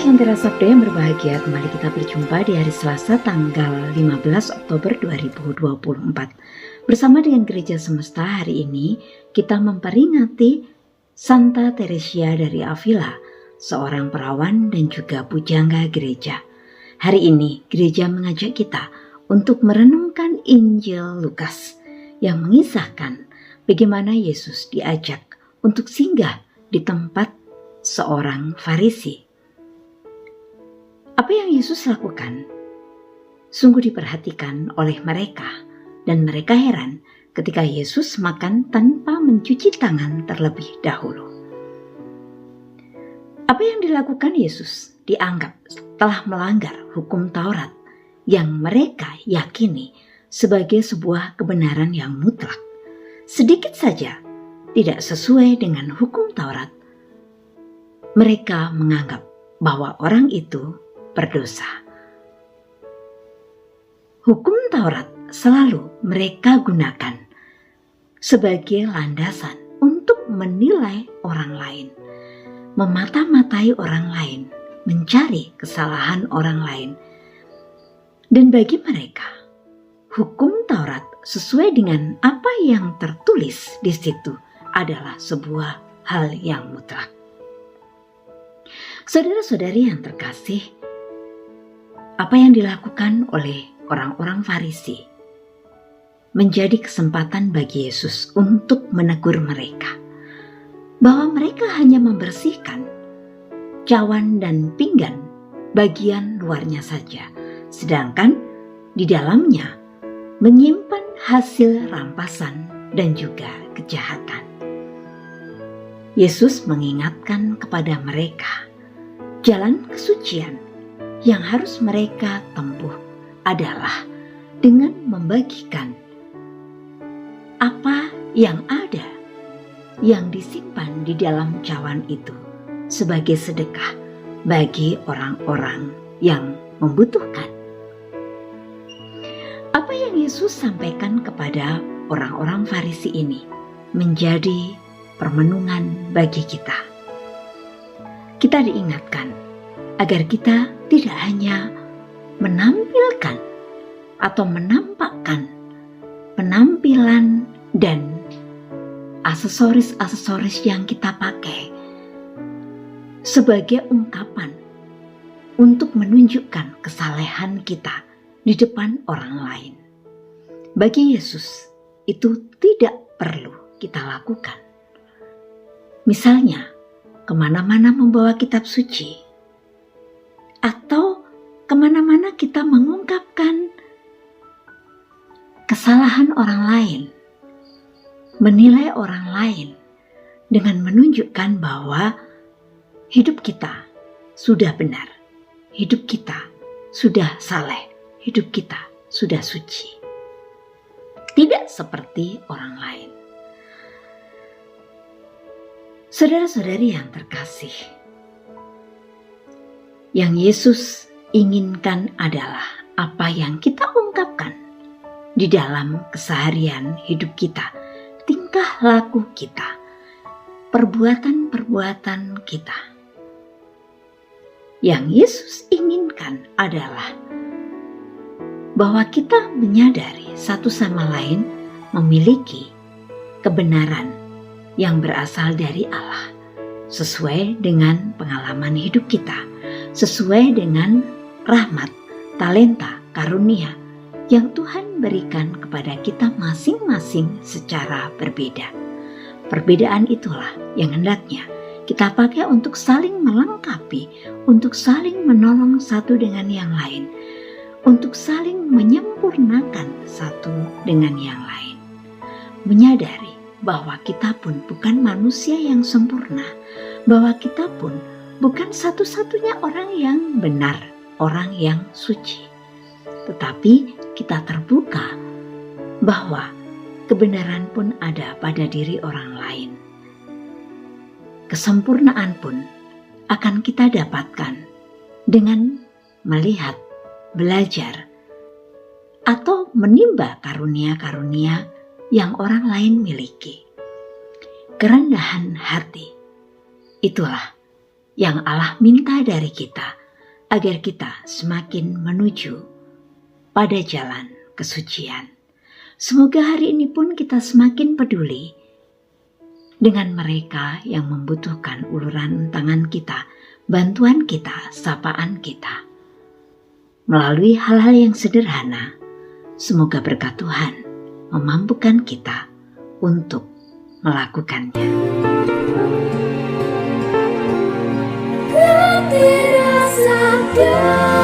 Lentera Sabda yang berbahagia, kembali kita berjumpa di hari Selasa tanggal 15 Oktober 2024. Bersama dengan Gereja Semesta hari ini kita memperingati Santa Teresia dari Avila, seorang perawan dan juga pujangga gereja. Hari ini gereja mengajak kita untuk merenungkan Injil Lukas yang mengisahkan bagaimana Yesus diajak untuk singgah di tempat seorang Farisi. Apa yang Yesus lakukan sungguh diperhatikan oleh mereka, dan mereka heran ketika Yesus makan tanpa mencuci tangan terlebih dahulu. Apa yang dilakukan Yesus dianggap telah melanggar hukum Taurat yang mereka yakini sebagai sebuah kebenaran yang mutlak. Sedikit saja tidak sesuai dengan hukum Taurat, mereka menganggap bahwa orang itu berdosa. Hukum Taurat selalu mereka gunakan sebagai landasan untuk menilai orang lain, memata-matai orang lain, mencari kesalahan orang lain. Dan bagi mereka, hukum Taurat sesuai dengan apa yang tertulis di situ adalah sebuah hal yang mutlak. Saudara-saudari yang terkasih, apa yang dilakukan oleh orang-orang Farisi menjadi kesempatan bagi Yesus untuk menegur mereka bahwa mereka hanya membersihkan cawan dan pinggan bagian luarnya saja, sedangkan di dalamnya menyimpan hasil rampasan dan juga kejahatan. Yesus mengingatkan kepada mereka jalan kesucian yang harus mereka tempuh adalah dengan membagikan apa yang ada yang disimpan di dalam cawan itu sebagai sedekah bagi orang-orang yang membutuhkan. Apa yang Yesus sampaikan kepada orang-orang Farisi ini menjadi permenungan bagi kita. Kita diingatkan agar kita tidak hanya menampilkan atau menampakkan penampilan dan aksesoris-aksesoris yang kita pakai sebagai ungkapan untuk menunjukkan kesalehan kita di depan orang lain. Bagi Yesus itu tidak perlu kita lakukan. Misalnya, kemana-mana membawa kitab suci, atau kemana-mana kita mengungkapkan kesalahan orang lain, menilai orang lain dengan menunjukkan bahwa hidup kita sudah benar, hidup kita sudah saleh, hidup kita sudah suci. Tidak seperti orang lain. Saudara-saudari yang terkasih, yang Yesus inginkan adalah apa yang kita ungkapkan di dalam keseharian hidup kita, tingkah laku kita, perbuatan-perbuatan kita. Yang Yesus inginkan adalah bahwa kita menyadari satu sama lain memiliki kebenaran yang berasal dari Allah, sesuai dengan pengalaman hidup kita, sesuai dengan rahmat, talenta, karunia yang Tuhan berikan kepada kita masing-masing secara berbeda. Perbedaan itulah yang hendaknya kita pakai untuk saling melengkapi, untuk saling menolong satu dengan yang lain, untuk saling menyempurnakan satu dengan yang lain. Menyadari bahwa kita pun bukan manusia yang sempurna, bahwa kita pun bukan satu-satunya orang yang benar, orang yang suci. Tetapi kita terbuka bahwa kebenaran pun ada pada diri orang lain. Kesempurnaan pun akan kita dapatkan dengan melihat, belajar, atau menimba karunia-karunia yang orang lain miliki. Kerendahan hati, itulah yang Allah minta dari kita agar kita semakin menuju pada jalan kesucian. Semoga hari ini pun kita semakin peduli dengan mereka yang membutuhkan uluran tangan kita, bantuan kita, sapaan kita. Melalui hal-hal yang sederhana, semoga berkat Tuhan memampukan kita untuk melakukannya. Tidak sadar